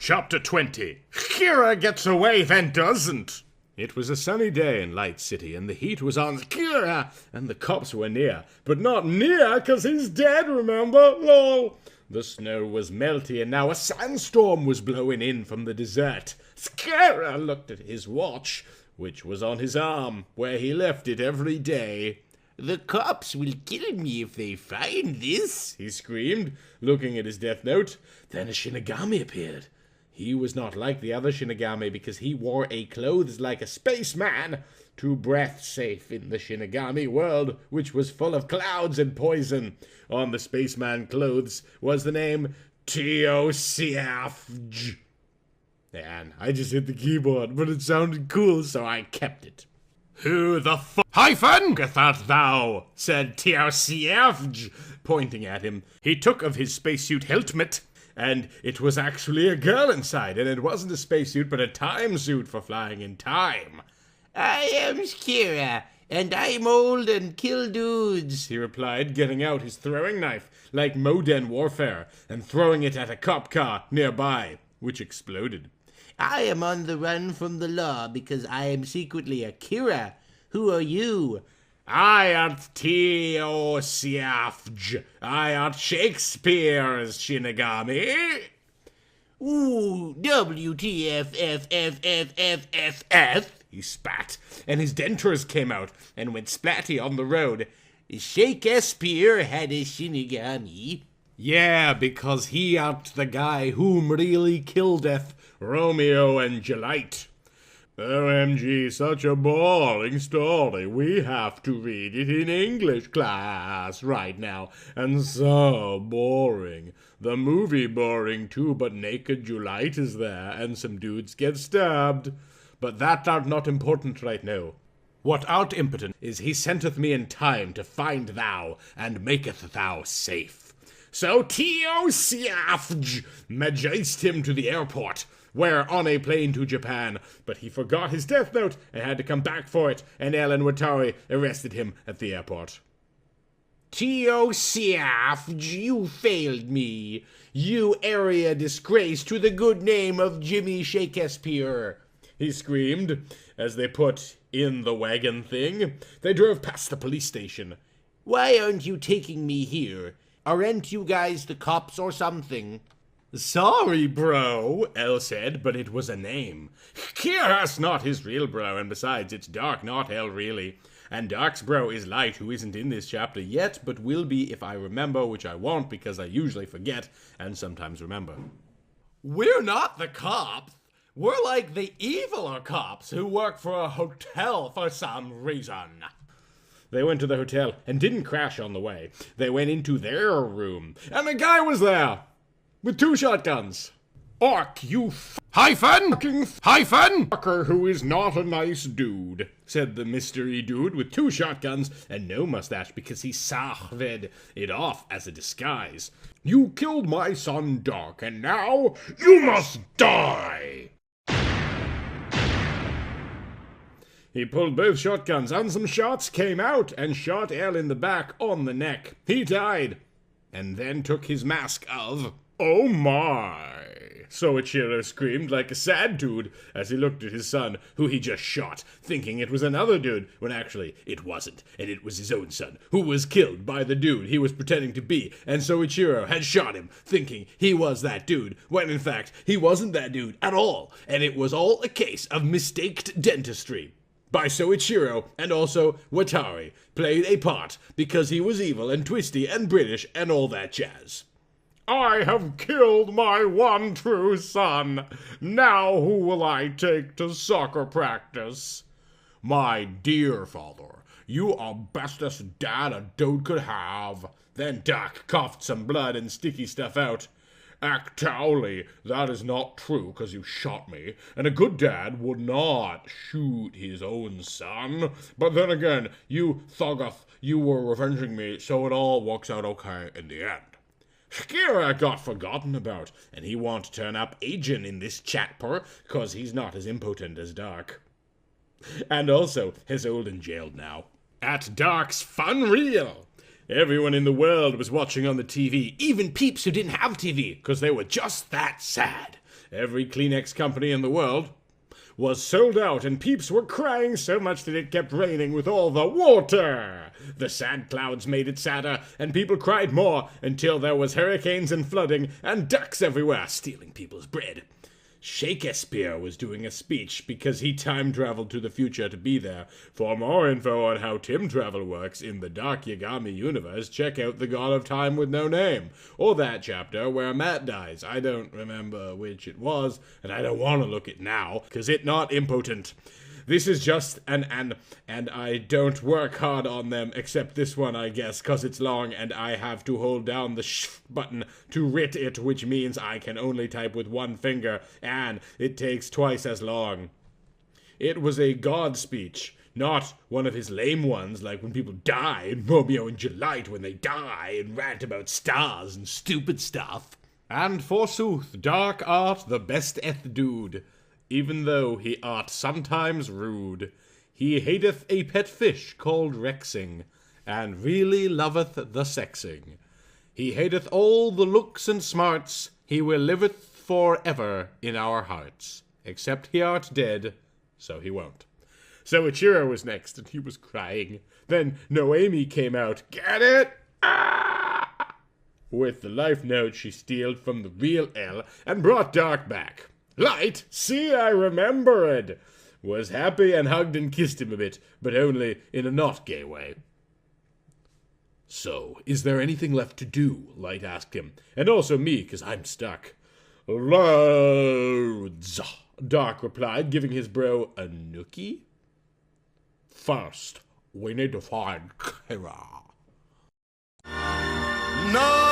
Chapter 20. Kira gets away, then doesn't. It was a sunny day in Light City, and the heat was on Kira, and the cops were near. But not near, 'cause he's dead, remember? Lol. The snow was melty, and now a sandstorm was blowing in from the desert. Kira looked at his watch, which was on his arm, where he left it every day. "The cops will kill me if they find this," he screamed, looking at his death note. Then a Shinigami appeared. He was not like the other Shinigami because he wore a clothes like a spaceman, too breath safe in the Shinigami world, which was full of clouds and poison. On the spaceman clothes was the name Teosafj. And I just hit the keyboard, but it sounded cool, so I kept it. "Who the hyphen art thou?" said Teosafj, pointing at him. He took of his spacesuit helmet, and it was actually a girl inside, and it wasn't a spacesuit, but a time suit for flying in time. "I am Kira, and I'm old and kill dudes," he replied, getting out his throwing knife, like modern warfare, and throwing it at a cop car nearby, which exploded. "I am on the run from the law because I am secretly a Kira. Who are you?" "I art Teosafj. I art Shakespeare's Shinigami." "Ooh, WTFFFFFFF," he spat, and his dentures came out and went splatty on the road. "Shakespeare had a Shinigami." "Yeah, because he art the guy whom really killeth Romeo and Juliet." "OMG, such a boring story. We have to read it in English class right now. And so boring. The movie boring too, but naked Juliet is there, and some dudes get stabbed. But that art not important right now. What art impotent is he senteth me in time to find thou, and maketh thou safe." So Teosafj majaced him to the airport, where on a plane to Japan, but he forgot his death note and had to come back for it, and Ellen Watari arrested him at the airport. "Teosafj, you failed me. You area disgrace to the good name of Jimmy Shakespeare," he screamed, as they put in the wagon thing. They drove past the police station. "Why aren't you taking me here? Aren't you guys the cops or something?" "Sorry, bro," Elle said, but it was a name. Kira's not his real bro, and besides, it's Dark, not Elle, really. And Dark's bro is Light, who isn't in this chapter yet, but will be if I remember, which I won't because I usually forget and sometimes remember. "We're not the cops. We're like the eviler cops who work for a hotel for some reason." They went to the hotel and didn't crash on the way. They went into their room, and a guy was there with 2 shotguns. "Orc, you hyphen fucker who is not a nice dude," said the mystery dude with 2 shotguns and no mustache because he salved it off as a disguise. "You killed my son Dark, and now you must die." He pulled both shotguns, and some shots came out and shot Elle in the back on the neck. He died, and then took his mask of... "Oh my!" Soichiro screamed like a sad dude as he looked at his son, who he just shot, thinking it was another dude, when actually it wasn't, and it was his own son, who was killed by the dude he was pretending to be, and Soichiro had shot him, thinking he was that dude, when in fact he wasn't that dude at all, and it was all a case of mistaked dentistry. By Soichiro, and also Watari played a part because he was evil and twisty and British and all that jazz. "I have killed my one true son. Now who will I take to soccer practice?" "My dear father, you are bestest dad a dude could have." Then Doc coughed some blood and sticky stuff out. "Actually, that is not true, 'cause you shot me, and a good dad would not shoot his own son. But then again, you thuggoth, you were revenging me, so it all works out okay in the end." Kira got forgotten about, and he won't turn up agent in this chapter, 'cause he's not as impotent as Dark. And also, he's old and jailed now. At Dark's Fun Reel, everyone in the world was watching on the TV, even peeps who didn't have TV, 'cause they were just that sad. Every Kleenex company in the world was sold out, and peeps were crying so much that it kept raining with all the water. The sad clouds made it sadder, and people cried more, until there was hurricanes and flooding, and ducks everywhere stealing people's bread. Shakespeare was doing a speech because he time traveled to the future to be there. For more info on how time travel works in the dark Yagami universe, check out The God of Time with No Name, or that chapter where Matt dies. I don't remember which it was, and I don't want to look it now, because it not impotent. This is just and I don't work hard on them, except this one, I guess, cause it's long and I have to hold down the sh button to writ it, which means I can only type with one finger, and it takes twice as long. It was a God speech, not one of his lame ones, like when people die in Romeo and Juliet when they die and rant about stars and stupid stuff. And forsooth, dark art the best eth dude, even though he art sometimes rude. He hateth a pet fish called Rexing, and really loveth the sexing. He hateth all the looks and smarts, he will liveth for ever in our hearts. Except he art dead, so he won't. So Ichiro was next, and he was crying. Then Noemi came out, get it? Ah! With the life note she stealed from the real L, and brought Dark back. Light, see, I remembered. Was happy and hugged and kissed him a bit, but only in a not gay way. So, is there anything left to do? Light asked him, and also me, 'cause I'm stuck. Loads, Dark replied, giving his bro a nookie. First, we need to find Kira. No!